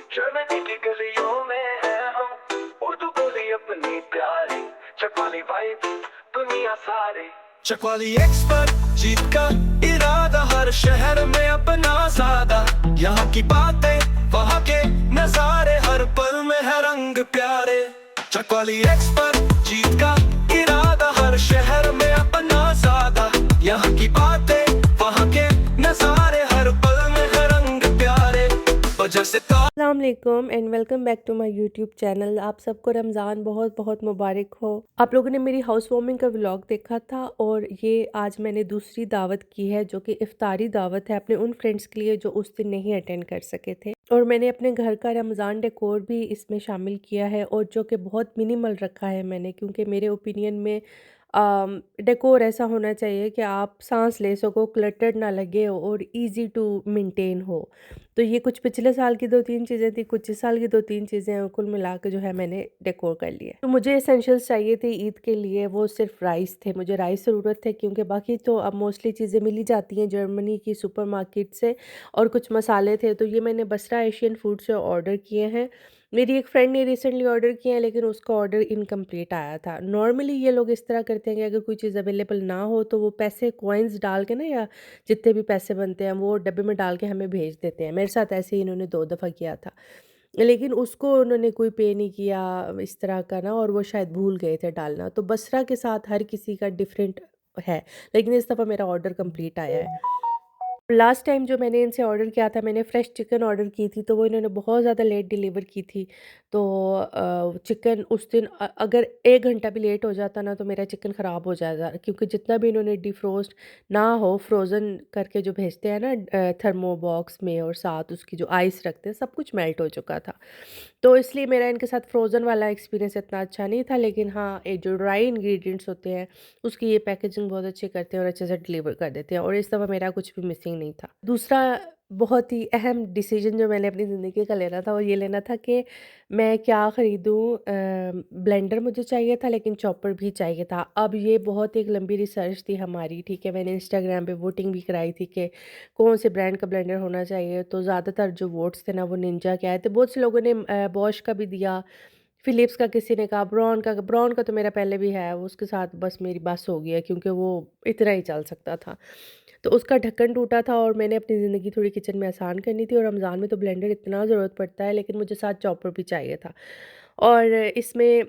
Germany की गलियों में है हम, उर्दू बोली अपनी प्यारी, चकवाली वाइब दुनिया सारी। चकवाली एक्सपर्ट, जीत का इरादा, हर शहर में अपना सादा। यहाँ की बातें, वहाँ के नजारे, हर पल में है रंग प्यारे। चकवाली एक्सपर्ट, जीत का इरादा, हर शहर में अपना सादा। यहाँ की बातें, वहाँ के नजारे, हर पल में है रंग प्यारे। वजह से अस्सलाम and welcome back to my YouTube channel. आप सबको रमज़ान बहुत बहुत मुबारक हो। आप लोगों ने मेरी हाउस वार्मिंग का व्लॉग देखा था और ये आज मैंने दूसरी दावत की है जो कि इफ्तारी दावत है अपने उन फ्रेंड्स के लिए जो उस दिन नहीं अटेंड कर सके थे। और मैंने अपने घर का रमज़ान डेकोर भी इसमें शामिल किया है और जो कि बहुत मिनिमल रखा है मैंने, क्योंकि मेरे ओपिनियन में डेकोर ऐसा होना चाहिए कि आप सांस ले सको, क्लटर्ड ना लगे और इजी टू मेंटेन हो। तो ये कुछ पिछले साल की 2-3 चीज़ें थी, कुछ इस साल की 2-3 चीज़ें हैं, कुल मिला के जो है मैंने डेकोर कर लिया। तो मुझे एसेंशियल्स चाहिए थे ईद के लिए, वो सिर्फ राइस थे, मुझे राइस ज़रूरत है क्योंकि बाकी तो अब मोस्टली चीज़ें मिल ही जाती हैं जर्मनी की सुपरमार्केट से। और कुछ मसाले थे तो ये मैंने बसरा एशियन फूड से ऑर्डर किए हैं। मेरी एक फ्रेंड ने रिसेंटली ऑर्डर किया है लेकिन उसका ऑर्डर इनकम्प्लीट आया था। नॉर्मली ये लोग इस तरह करते हैं कि अगर कोई चीज़ अवेलेबल ना हो तो वो पैसे कॉइन्स डाल के ना, या जितने भी पैसे बनते हैं वो डब्बे में डाल के हमें भेज देते हैं। मेरे साथ ऐसे ही इन्होंने 2 दफ़ा किया था। लेकिन उसको उन्होंने कोई पे नहीं किया इस तरह का ना, और वो शायद भूल गए थे डालना। तो बसरा के साथ हर किसी का डिफरेंट है, लेकिन इस दफ़ा मेरा ऑर्डर कंप्लीट आया है। लास्ट टाइम जो मैंने इनसे ऑर्डर किया था, मैंने फ्रेश चिकन ऑर्डर की थी तो वो इन्होंने बहुत ज़्यादा लेट डिलीवर की थी। तो चिकन उस दिन अगर 1 घंटा भी लेट हो जाता ना तो मेरा चिकन ख़राब हो जाता, क्योंकि जितना भी इन्होंने डिफ्रोस्ट ना हो, फ्रोज़न करके जो भेजते हैं ना थर्मो बॉक्स में, और साथ उसकी जो आइस रखते हैं, सब कुछ मेल्ट हो चुका था। तो इसलिए मेरा इनके साथ फ्रोज़न वाला एक्सपीरियंस इतना अच्छा नहीं था। लेकिन हाँ, ये जो ड्राई इंग्रेडिएंट्स होते हैं उसकी ये पैकेजिंग बहुत अच्छी करते हैं और अच्छे से डिलीवर कर देते हैं, और इस दफ़ा मेरा कुछ भी मिसिंग नहीं था। दूसरा बहुत ही अहम डिसीजन जो मैंने अपनी ज़िंदगी का लेना था वो ये लेना था कि मैं क्या ख़रीदूँ। ब्लेंडर मुझे चाहिए था लेकिन चॉपर भी चाहिए था। अब ये बहुत एक लंबी रिसर्च थी हमारी, ठीक है। मैंने इंस्टाग्राम पे वोटिंग भी कराई थी कि कौन से ब्रांड का ब्लेंडर होना चाहिए, तो ज़्यादातर जो वोट्स थे ना वो निंजा के आए थे। बहुत से लोगों ने बॉश का भी दिया, फ़िलिप्स का किसी ने कहा, ब्राउन का तो मेरा पहले भी है, उसके साथ बस मेरी बस हो गई है क्योंकि वो इतना ही चल सकता था। तो उसका ढक्कन टूटा था और मैंने अपनी ज़िंदगी थोड़ी किचन में आसान करनी थी, और रमज़ान में तो ब्लेंडर इतना ज़रूरत पड़ता है, लेकिन मुझे साथ चॉपर भी चाहिए था। और इसमें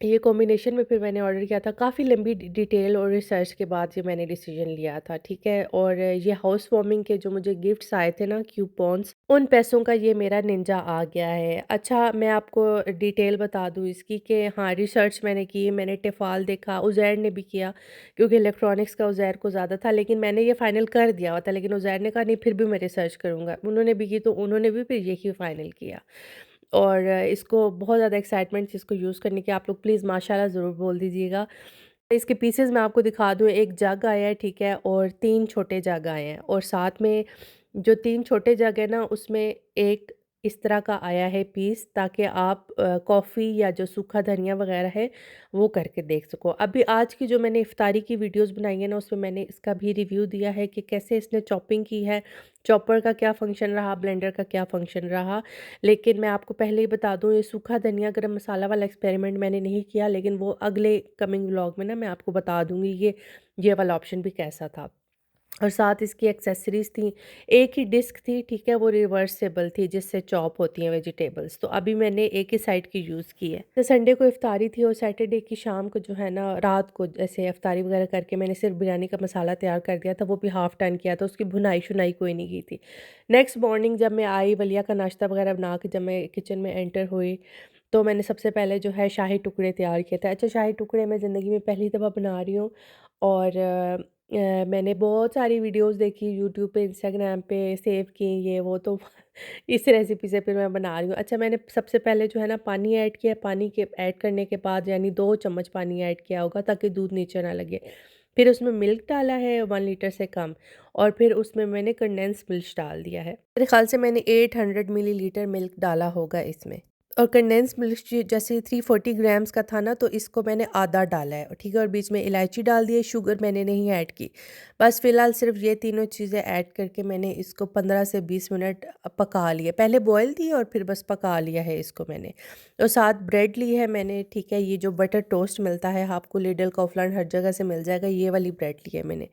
ये कॉम्बिनेशन में फिर मैंने ऑर्डर किया था। काफ़ी लंबी डिटेल और रिसर्च के बाद ये मैंने डिसीजन लिया था, ठीक है। और ये हाउस वार्मिंग के जो मुझे गिफ्ट्स आए थे ना, कूपन्स, उन पैसों का ये मेरा निंजा आ गया है। अच्छा, मैं आपको डिटेल बता दूँ इसकी कि हाँ, रिसर्च मैंने की, मैंने टेफ़ाल देखा, उज़ैर ने भी किया, क्योंकि इलेक्ट्रॉनिक्स का उज़ैर को ज़्यादा था, लेकिन मैंने ये फ़ाइनल कर दिया हुआ था। लेकिन उज़ैर ने कहा नहीं, फिर भी मैं रिसर्च करूँगा। उन्होंने भी की तो उन्होंने भी फिर यही फ़ाइनल किया। और इसको बहुत ज़्यादा एक्साइटमेंट थी इसको यूज़ करने की। आप लोग प्लीज़ माशाल्लाह ज़रूर बोल दीजिएगा। इसके पीसेस मैं आपको दिखा दूँ। एक जग आया है, ठीक है, और 3 छोटे जग आए हैं, और साथ में जो 3 छोटे जग है ना उसमें एक इस तरह का आया है पीस, ताकि आप कॉफ़ी या जो सूखा धनिया वगैरह है वो करके देख सको। अभी आज की जो मैंने इफ्तारी की वीडियोस बनाई है ना उसमें मैंने इसका भी रिव्यू दिया है कि कैसे इसने चॉपिंग की है, चॉपर का क्या फ़ंक्शन रहा, ब्लेंडर का क्या फ़ंक्शन रहा। लेकिन मैं आपको पहले ही बता दूँ, ये सूखा धनिया गरम मसाला वाला एक्सपेरिमेंट मैंने नहीं किया, लेकिन वो अगले कमिंग व्लॉग में ना मैं आपको बता दूँगी ये वाला ऑप्शन भी कैसा था। और साथ इसकी एक्सेसरीज़ थी। एक ही डिस्क थी, ठीक है, वो रिवर्सेबल थी जिससे चॉप होती हैं वेजिटेबल्स। तो अभी मैंने एक ही साइड की यूज़ की है। तो संडे को इफ्तारी थी और सैटरडे की शाम को जो है ना, रात को जैसे इफ्तारी वगैरह करके मैंने सिर्फ बिरयानी का मसाला तैयार कर दिया था, वो भी हाफ़ टन किया था, उसकी भुनाई-शुनाई कोई नहीं की थी। नेक्स्ट मॉर्निंग जब मैं आई वलिया का नाश्ता वगैरह बना के, जब मैं किचन में एंटर हुई तो मैंने सबसे पहले जो है शाही टुकड़े तैयार किए थे। अच्छा, शाही टुकड़े मैं ज़िंदगी में पहली दफ़ा बना रही हूँ, और मैंने बहुत सारी वीडियोस देखी यूट्यूब पे, इंस्टाग्राम पे सेव की, ये वो, तो इस रेसिपी से फिर मैं बना रही हूँ। अच्छा, मैंने सबसे पहले जो है ना पानी ऐड किया, पानी के ऐड करने के बाद यानी 2 चम्मच पानी ऐड किया होगा ताकि दूध नीचे ना लगे। फिर उसमें मिल्क डाला है 1 लीटर से कम, और फिर उसमें मैंने कंडेंस मिल्क डाल दिया है। मेरे ख़्याल से मैंने 800 मिलीलीटर मिल्क डाला होगा इसमें। और कंडेंस मिल्क जैसे 340 ग्राम्स का था ना, तो इसको मैंने आधा डाला है, ठीक है। और बीच में इलायची डाल दी है, शुगर मैंने नहीं ऐड की। बस फ़िलहाल सिर्फ ये तीनों चीज़ें ऐड करके मैंने इसको 15 से 20 मिनट पका लिया। पहले बॉयल दी और फिर बस पका लिया है इसको मैंने। और साथ ब्रेड ली है मैंने, ठीक है। ये जो बटर टोस्ट मिलता है आपको, लिडल, काufland हर जगह से मिल जाएगा, ये वाली ब्रेड ली है मैंने।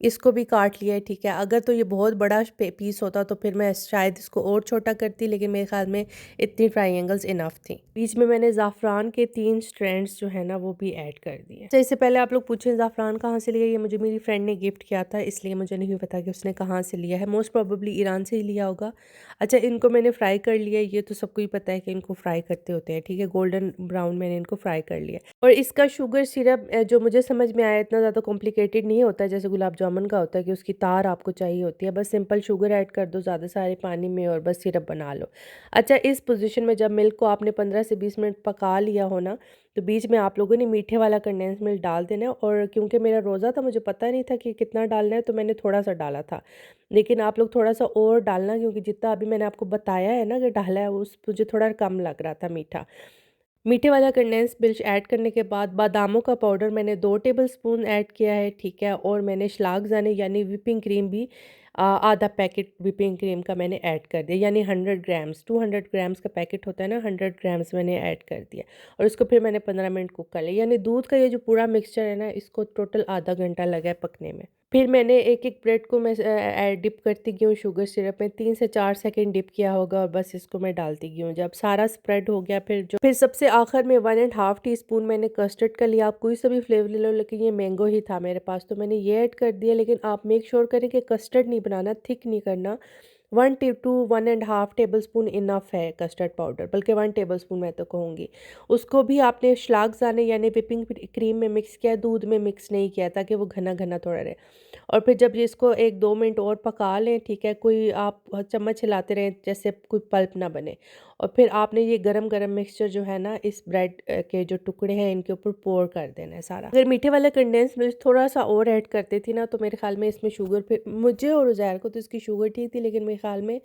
इसको भी काट लिया है, ठीक है। अगर तो ये बहुत बड़ा पीस होता तो फिर मैं शायद इसको और छोटा करती, लेकिन मेरे ख्याल में इतनी ट्रायंगल्स इनफ थी। बीच में मैंने ज़ाफ़रान के 3 स्ट्रैंड्स जो है ना वो भी ऐड कर दिए। तो इससे पहले आप लोग पूछें ज़ाफ़रान कहाँ से लिया, ये मुझे मेरी फ्रेंड ने गिफ्ट किया था, इसलिए मुझे नहीं पता कि उसने कहाँ से लिया है। मोस्ट प्रोबेबली ईरान से ही लिया होगा। अच्छा, इनको मैंने फ्राई कर लिया, ये तो सबको ही पता है कि इनको फ्राई करते होते हैं, ठीक है। गोल्डन ब्राउन मैंने इनको फ्राई कर लिया। और इसका शुगर सिरप जो मुझे समझ में आया, इतना ज़्यादा कॉम्प्लिकेटेड नहीं होता जैसे गुलाब जामुन का होता है कि उसकी तार आपको चाहिए होती है। बस सिंपल शुगर ऐड कर दो ज़्यादा सारे पानी में और बस सिरप बना लो। अच्छा, इस पोजीशन में जब मिल्क को आपने 15 से 20 मिनट पका लिया हो ना, तो बीच में आप लोगों ने मीठे वाला कंडेंस मिल्क डाल देना है। और क्योंकि मेरा रोज़ा था, मुझे पता नहीं था कि कितना डालना है, तो मैंने थोड़ा सा डाला था। लेकिन आप लोग थोड़ा सा और डालना, क्योंकि जितना अभी मैंने आपको बताया है ना कि डाला है, उस मुझे थोड़ा कम लग रहा था मीठा। मीठे वाला कंडेंस मिल्क ऐड करने के बाद बादामों का पाउडर मैंने 2 टेबलस्पून ऐड किया है, ठीक है। और मैंने शलागज़ाने यानी व्हिपिंग क्रीम भी आधा पैकेट व्हिपिंग क्रीम का मैंने ऐड कर दिया, यानी 100 ग्राम्स, 200 ग्राम्स का पैकेट होता है ना, 100 ग्राम्स मैंने ऐड कर दिया। और इसको फिर मैंने 15 मिनट कुक कर लिया, यानी दूध का ये जो पूरा मिक्सचर है ना, इसको टोटल आधा घंटा लगा है पकने में। फिर मैंने एक-एक ब्रेड को मैं डिप करती गई हूँ शुगर सिरप में, 3 से 4 सेकंड डिप किया होगा और बस इसको मैं डालती गई हूँ। जब सारा स्प्रेड हो गया, फिर सबसे आखिर में 1 एंड हाफ टीस्पून मैंने कस्टर्ड का लिया। आप कोई सा भी फ्लेवर ले लो, लेकिन ये मैंगो ही था मेरे पास, तो मैंने ये ऐड कर दिया। लेकिन आप मेक श्योर करें कि कस्टर्ड नहीं बनाना, थिक नहीं करना। 1 to 1 and half tablespoon enough है कस्टर्ड पाउडर, बल्कि 1 टेबलस्पून मैं तो कहूँगी। उसको भी आपने शलागज़ाने यानी व्हिपिंग क्रीम में मिक्स किया है, दूध में मिक्स नहीं किया, ताकि वो घना-घना थोड़ा रहे। और फिर जब ये इसको 1-2 मिनट और पका लें, ठीक है, कोई आप चम्मच हिलाते रहें जैसे कोई पल्प ना बने। और फिर आपने ये गरम-गरम मिक्सचर जो है ना, इस ब्रेड के जो टुकड़े हैं इनके ऊपर पोर कर देना है सारा। अगर मीठे वाला कंडेंस मिल्क थोड़ा-सा और ऐड करती थी ना, तो मेरे ख़्याल में इसमें शुगर, फिर मुझे और उज़ैर को तो इसकी शुगर ठीक थी, लेकिन मेरे ख़्याल में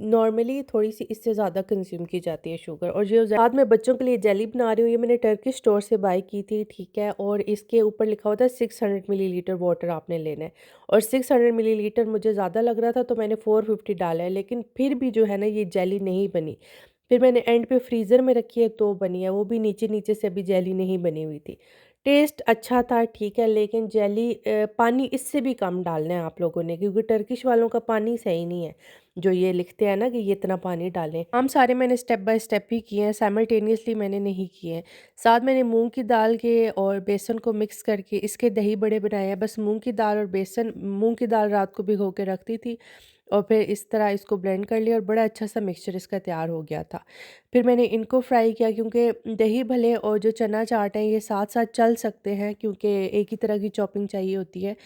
नॉर्मली थोड़ी-सी इससे ज़्यादा कंज़्यूम की जाती है शुगर। और जो साथ में बच्चों के लिए जेली बना रही हूँ, ये मैंने टर्किश स्टोर से बाय की थी, ठीक है। और इसके ऊपर लिखा होता है 600 मिलीलीटर वाटर आपने लेना है। और 600 मिलीलीटर मुझे ज़्यादा लग रहा था, तो मैंने 450 डाला है, लेकिन फिर भी जो है ना ये जेली नहीं बनी। फिर मैंने एंड पे फ्रीज़र में रखी है तो बनी है, वो भी नीचे-नीचे से अभी जेली नहीं बनी हुई थी। टेस्ट अच्छा था, ठीक है, लेकिन जेली पानी इससे भी कम डालना है आप लोगों ने, क्योंकि टर्किश वालों का पानी सही नहीं है, जो ये लिखते हैं ना कि ये इतना पानी डालें। हम सारे मैंने स्टेप बाय स्टेप ही किए हैं, साइमल्टेनियसली मैंने नहीं किए हैं। साथ मैंने मूँग की दाल के और बेसन को मिक्स करके इसके दही बड़े बनाए हैं। बस मूँग की दाल और बेसन, मूँग की दाल रात को भिगो के रख दी थी और फिर इस तरह इसको ब्लेंड कर लिया और बड़ा अच्छा सा मिक्सचर इसका तैयार हो गया था। फिर मैंने इनको फ्राई किया, क्योंकि दही भले और जो चना चाट हैं ये साथ-साथ चल सकते हैं, क्योंकि एक ही तरह की चॉपिंग चाहिए होती है।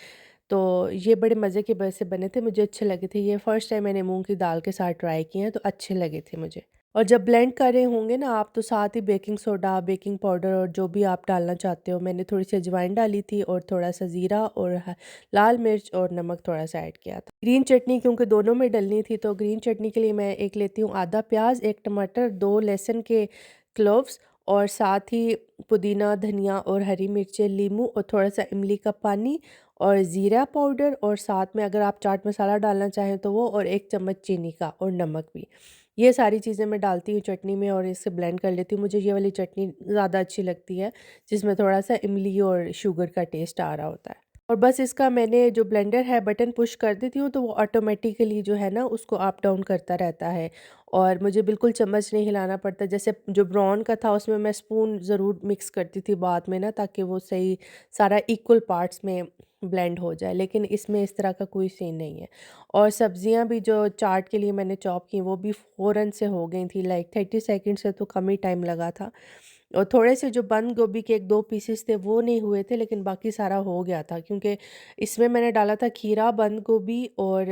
तो ये बड़े मज़े के से बने थे, मुझे अच्छे लगे थे। ये फर्स्ट टाइम मैंने मूँग की दाल के साथ ट्राई किए हैं, तो अच्छे लगे थे मुझे। और जब ब्लेंड कर रहे होंगे ना आप, तो साथ ही बेकिंग सोडा, बेकिंग पाउडर और जो भी आप डालना चाहते हो, मैंने थोड़ी सी अजवाइन डाली थी और थोड़ा-सा ज़ीरा और लाल मिर्च और नमक थोड़ा-सा ऐड किया था। ग्रीन चटनी क्योंकि दोनों में डलनी थी, तो ग्रीन चटनी के लिए मैं एक लेती हूँ आधा प्याज़, 1 टमाटर, 2 लहसुन के क्लोव्स और साथ ही पुदीना, धनिया और हरी मिर्चें, लीमू और थोड़ा-सा इमली का पानी और ज़ीरा पाउडर, और साथ में अगर आप चाट मसाला डालना चाहें तो वो, और 1 चम्मच चीनी का और नमक भी। ये सारी चीज़ें मैं डालती हूँ चटनी में और इसे ब्लेंड कर लेती हूँ। मुझे ये वाली चटनी ज़्यादा अच्छी लगती है, जिसमें थोड़ा-सा इमली और शुगर का टेस्ट आ रहा होता है। और बस इसका मैंने जो ब्लेंडर है बटन पुश कर देती हूँ, तो वो ऑटोमेटिकली जो है ना उसको अप डाउन करता रहता है और मुझे बिल्कुल चम्मच नहीं हिलाना पड़ता। जैसे जो ब्राउन का था उसमें मैं स्पून ज़रूर मिक्स करती थी बाद में ना, ताकि वो सही सारा इक्वल पार्ट्स में ब्लेंड हो जाए, लेकिन इसमें इस तरह का कोई सीन नहीं है। और सब्जियां भी जो चाट के लिए मैंने चॉप की वो भी फ़ौरन से हो गई थी, लाइक 30 सेकंड से तो कम ही टाइम लगा था। और थोड़े से जो बंद गोभी के 1-2 पीसेस थे वो नहीं हुए थे, लेकिन बाकी सारा हो गया था, क्योंकि इसमें मैंने डाला था खीरा, बंद गोभी और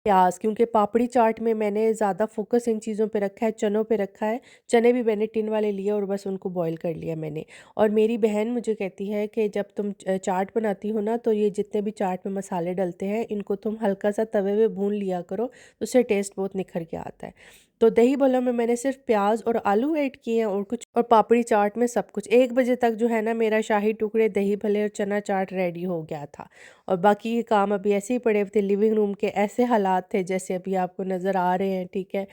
प्याज़, क्योंकि पापड़ी चाट में मैंने ज़्यादा फ़ोकस इन चीज़ों पे रखा है, चनों पे रखा है। चने भी मैंने टिन वाले लिए और बस उनको बॉयल कर लिया मैंने। और मेरी बहन मुझे कहती है कि जब तुम चाट बनाती हो ना, तो ये जितने भी चाट में मसाले डलते हैं इनको तुम हल्का सा तवे पे भून लिया करो, तो उससे टेस्ट बहुत निखर के आता है। तो दही भल्लों में मैंने सिर्फ प्याज और आलू ऐड किए हैं और कुछ, और पापड़ी चाट में सब कुछ। 1 बजे तक जो है ना मेरा शाही टुकड़े, दही भल्ले और चना चाट रेडी हो गया था। और बाकी के काम अभी ऐसे ही पड़े हुए थे। लिविंग रूम के ऐसे हालात थे जैसे अभी आपको नज़र आ रहे हैं, ठीक है।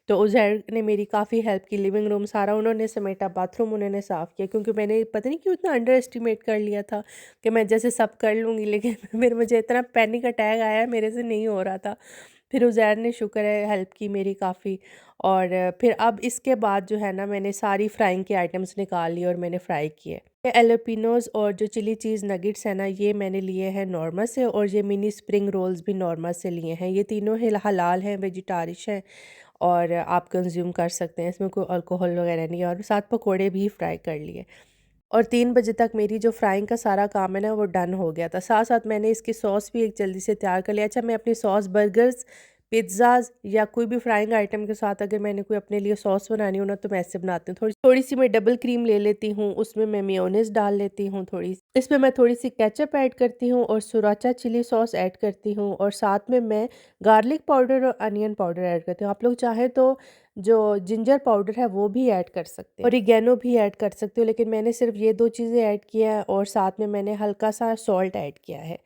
तो उज़ैर ने मेरी काफ़ी हेल्प की। लिविंग रूम सारा उन्होंने समेटा, बाथरूम उन्होंने साफ़ किया, क्योंकि मैंने पता नहीं क्यों इतना अंडर एस्टिमेट कर लिया था कि मैं जैसे सब कर लूँगी, लेकिन फिर मुझे इतना पैनिक अटैक आया, मेरे से नहीं हो रहा था। फिर उज़ैर ने शुक्र है हेल्प की मेरी काफ़ी। और फिर अब इसके बाद जो है ना मैंने सारी फ्राइंग के आइटम्स निकाल लिए और मैंने फ्राई किए। ये एलोपिनोज़ और जो चिली चीज़ नगेट्स है ना, ये मैंने लिए हैं नॉर्मा से, और ये मिनी स्प्रिंग रोल्स भी नॉर्मा से लिए हैं। ये तीनों हलाल हैं, वेजिटारिश हैं, और आप कंज्यूम कर सकते हैं, इसमें कोई अल्कोहल वगैरह नहीं है। और साथ पकोड़े भी फ्राई कर लिए। और 3 बजे तक मेरी जो फ्राइंग का सारा काम है ना वो डन हो गया था। साथ-साथ मैंने इसकी सॉस भी एक जल्दी से तैयार कर लिया। अच्छा, मैं अपनी सॉस बर्गर्स, पिज़्ज़ाज़ या कोई भी फ्राइंग आइटम के साथ अगर मैंने कोई अपने लिए सॉस बनानी हो ना, तो मैं ऐसे बनाती हूँ। थोड़ी-सी मैं डबल क्रीम ले लेती हूँ, उसमें मैं मेयोनेज़ डाल लेती हूँ थोड़ी। इसमें मैं थोड़ी-सी केचअप ऐड करती हूँ और सृराचा चिली सॉस ऐड करती हूँ, और साथ में मैं गार्लिक पाउडर और अनियन पाउडर ऐड करती हूँ। आप लोग चाहें तो जो जिंजर पाउडर है वो भी ऐड कर सकते हैं, ओरिगैनो भी ऐड कर सकते हो, लेकिन मैंने सिर्फ ये 2 चीज़ें ऐड किया है, और साथ में मैंने हल्का सा सॉल्ट ऐड किया है।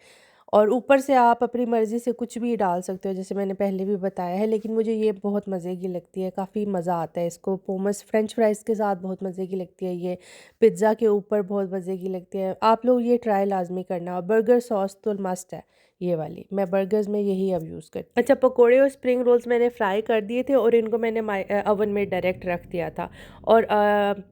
और ऊपर से आप अपनी मर्ज़ी से कुछ भी डाल सकते हो, जैसे मैंने पहले भी बताया है, लेकिन मुझे ये बहुत मज़े की लगती है, काफ़ी मज़ा आता है इसको। पोमस फ्रेंच फ्राइज़ के साथ बहुत मज़े की लगती है ये, पिज़्ज़ा के ऊपर बहुत मज़े की लगती है। आप लोग ये ट्राई लाज़मी करना। और बर्गर सॉस तो मस्ट है ये वाली, मैं बर्गर्स में यही अब यूज़ करती हूँ। अच्छा, पकोड़े और स्प्रिंग रोल्स मैंने फ्राई कर दिए थे और इनको मैंने ओवन में डायरेक्ट रख दिया था। और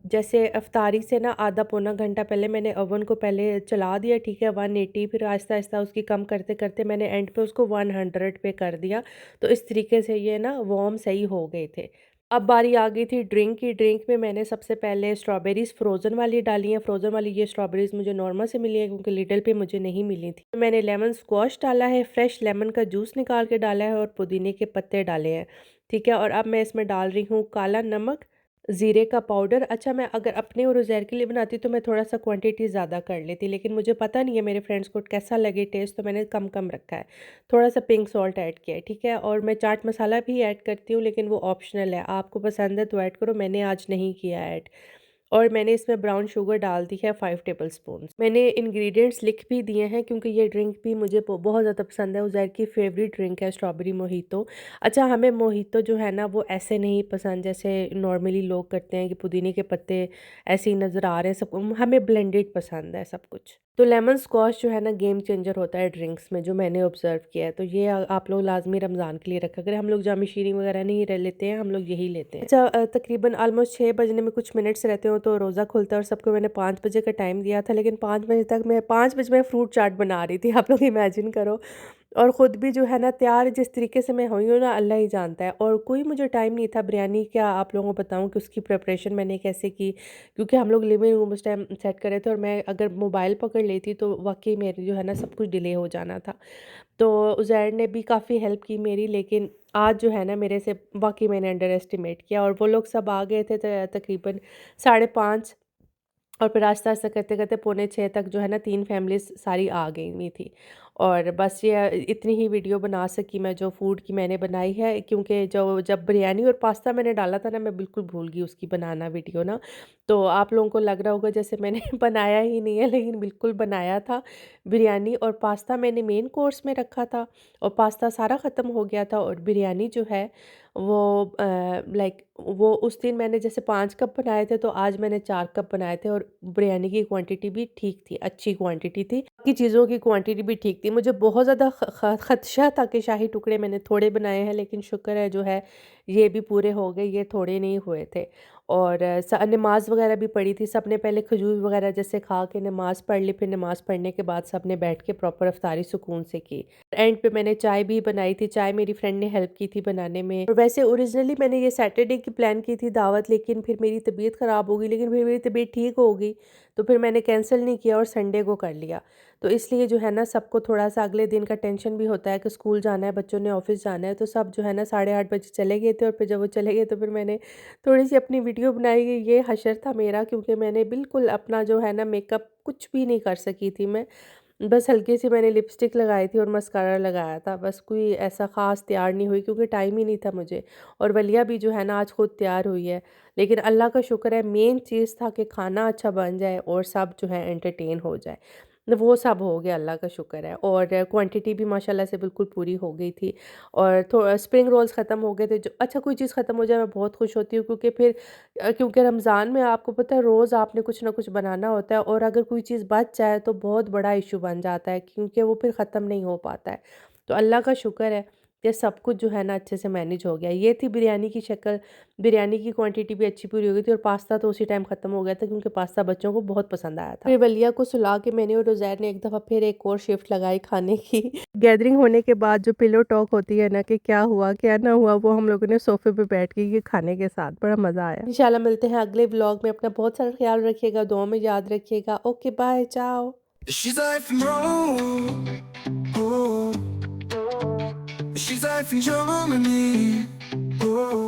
जैसे इफ्तारी से ना आधा पौना घंटा पहले मैंने ओवन को पहले चला दिया, ठीक है, 180, फिर आहिस्ता-आहिस्ता उसकी कम करते-करते मैंने एंड पे उसको 100 पे कर दिया। तो इस तरीके से ये ना वार्म सही हो गए थे। अब बारी आ गई थी ड्रिंक की। ड्रिंक में मैंने सबसे पहले स्ट्रॉबेरीज़ फ्रोज़न वाली डाली हैं। फ्रोज़न वाली ये स्ट्रॉबेरीज़ मुझे नॉर्मल से मिली है, क्योंकि लिडल पे मुझे नहीं मिली थी। मैंने लेमन स्क्वॉश डाला है, फ्रेश लेमन का जूस निकाल के डाला है, और पुदीने के पत्ते डाले हैं, ठीक है। और अब मैं इसमें डाल रही हूँ काला नमक, ज़ीरे का पाउडर। अच्छा, मैं अगर अपने और उज़ैर के लिए बनाती तो मैं थोड़ा-सा क्वांटिटी ज़्यादा कर लेती, लेकिन मुझे पता नहीं है मेरे फ्रेंड्स को कैसा लगे टेस्ट, तो मैंने कम-कम रखा है। थोड़ा-सा पिंक सॉल्ट ऐड किया है, ठीक है। और मैं चाट मसाला भी ऐड करती हूँ, लेकिन वो ऑप्शनल है, आपको पसंद है तो ऐड करो, मैंने आज नहीं किया ऐड। और मैंने इसमें ब्राउन शुगर डाल दी है 5 टेबलस्पून। मैंने इंग्रेडिएंट्स लिख भी दिए हैं, क्योंकि ये ड्रिंक भी मुझे बहुत ज़्यादा पसंद है। उज़ैर की फेवरेट ड्रिंक है स्ट्रॉबेरी मोहितो। अच्छा, हमें मोहितो जो है ना वो ऐसे नहीं पसंद जैसे नॉर्मली लोग करते हैं कि पुदीने के पत्ते ऐसे ही नज़र आ रहे हैं सबको, हमें ब्लेंडेड पसंद है सब कुछ। तो लेमन स्क्वॉश जो है ना गेम चेंजर होता है ड्रिंक्स में, जो मैंने ऑब्ज़र्व किया है। तो ये आप लोग लाज़मी रमज़ान के लिए रखा करें। हम लोग जामी शीरी वगैरह नहीं लेते हैं, हम लोग यही लेते हैं। अच्छा, तकरीबन ऑलमोस्ट 6 बजने में कुछ मिनट्स रहते हो तो रोज़ा खुलता है, और सबको मैंने 5 बजे का टाइम दिया था, लेकिन 5 बजे मैं फ्रूट चाट बना रही थी, आप लोग इमेजिन करो। और ख़ुद भी जो है ना तैयार जिस तरीके से मैं हुई हूँ ना, अल्लाह ही जानता है। और कोई मुझे टाइम नहीं था। बिरयानी क्या आप लोगों को बताऊँ कि उसकी प्रिपरेशन मैंने कैसे की, क्योंकि हम लोग लिविंग रूम उस टाइम सेट कर रहे थे, और मैं अगर मोबाइल पकड़ लेती तो वाक़ई मेरी जो है ना सब कुछ डिले हो जाना था। तो उज़ैर ने भी काफ़ी हेल्प की मेरी, लेकिन आज जो है ना मेरे से वाक़ई मैंने अंडर एस्टिमेट किया। और वो लोग सब आ गए थे तकरीबन 5:30, और फिर आहिस्ता-आहिस्ता करते-करते पौने 6 तक जो है ना 3 फैमिलीज़ सारी आ गई हुई थी। और बस ये इतनी ही वीडियो बना सकी मैं जो फूड की मैंने बनाई है, क्योंकि जो जब बिरयानी और पास्ता मैंने डाला था ना, मैं बिल्कुल भूल गई उसकी बनाना वीडियो ना। तो आप लोगों को लग रहा होगा जैसे मैंने बनाया ही नहीं है, लेकिन बिल्कुल बनाया था। बिरयानी और पास्ता मैंने मेन कोर्स में रखा था, और पास्ता सारा ख़त्म हो गया था, और बिरयानी जो है वो वो उस दिन मैंने जैसे 5 कप बनाए थे, तो आज मैंने 4 कप बनाए थे, और बिरयानी की क्वांटिटी भी ठीक थी, अच्छी क्वांटिटी थी। बाकी चीज़ों की क्वांटिटी भी ठीक थी। मुझे बहुत ज़्यादा खदशा था कि शाही टुकड़े मैंने थोड़े बनाए हैं, लेकिन शुक्र है जो है ये भी पूरे हो गए, ये थोड़े नहीं हुए थे। और नमाज़ वगैरह भी पढ़ी थी। सबने पहले खजूर वगैरह जैसे खा के नमाज़ पढ़ ली, फिर नमाज़ पढ़ने के बाद सबने बैठ के प्रॉपर इफ्तारी सुकून से की। एंड पे मैंने चाय भी बनाई थी, चाय मेरी फ्रेंड ने हेल्प की थी बनाने में। और वैसे ओरिजिनली मैंने ये सैटरडे की प्लान की थी दावत, लेकिन फिर मेरी तबीयत ख़राब हो गई, लेकिन फिर मेरी तबीयत ठीक हो गई, तो फिर मैंने कैंसिल नहीं किया और संडे को कर लिया। तो इसलिए जो है ना सबको थोड़ा-सा अगले दिन का टेंशन भी होता है कि स्कूल जाना है, बच्चों ने ऑफ़िस जाना है, तो सब जो है ना 8:30 बजे चले गए थे, और फिर जब वो चले गए तो फिर मैंने थोड़ी-सी अपनी वीडियो बनाई। ये हशर था मेरा, क्योंकि मैंने बिल्कुल अपना जो है ना मेकअप कुछ भी नहीं कर सकी थी मैं। बस हल्की सी मैंने लिपस्टिक लगाई थी और मस्कारा लगाया था। बस कोई ऐसा ख़ास तैयार नहीं हुई क्योंकि टाइम ही नहीं था मुझे। और वलिया भी जो है ना आज खुद तैयार हुई है। लेकिन अल्लाह का शुक्र है, मेन चीज़ था कि खाना अच्छा बन जाए और सब जो है एंटरटेन हो जाए। वो सब हो गया, अल्लाह का शुक्र है। और क्वांटिटी भी माशाल्लाह से बिल्कुल पूरी हो गई थी। और स्प्रिंग रोल्स ख़त्म हो गए थे। जो अच्छा कोई चीज़ ख़त्म हो जाए मैं बहुत खुश होती हूँ, क्योंकि फिर क्योंकि रमज़ान में आपको पता है रोज़ आपने कुछ ना कुछ बनाना होता है, और अगर कोई चीज़ बच जाए तो बहुत बड़ा इशू बन जाता है, क्योंकि वो फिर ख़त्म नहीं हो पाता है। तो अल्लाह का शुक्र है कि सब कुछ जो है ना अच्छे से मैनेज हो गया। ये थी बिरयानी की शक्ल। बिरयानी की क्वांटिटी भी अच्छी पूरी हो गई थी, और पास्ता तो उसी टाइम ख़त्म हो गया था क्योंकि पास्ता बच्चों को बहुत पसंद आया था। फिर वलिया को सुला के मैंने और रोज़ैर ने एक दफ़ा फिर एक और शिफ्ट लगाई खाने की। गैदरिंग होने के बाद जो पिलो टॉक होती है ना कि क्या हुआ क्या ना हुआ, वो हम लोगों ने सोफे पे बैठ के ये खाने के साथ बड़ा मज़ा आया। इंशाल्लाह मिलते हैं अगले व्लॉग में। अपना बहुत सारा ख्याल रखिएगा, दुआ में याद रखिएगा। ओके बाय, चाओ। She's like from Rome, oh. She's like from Germany, oh.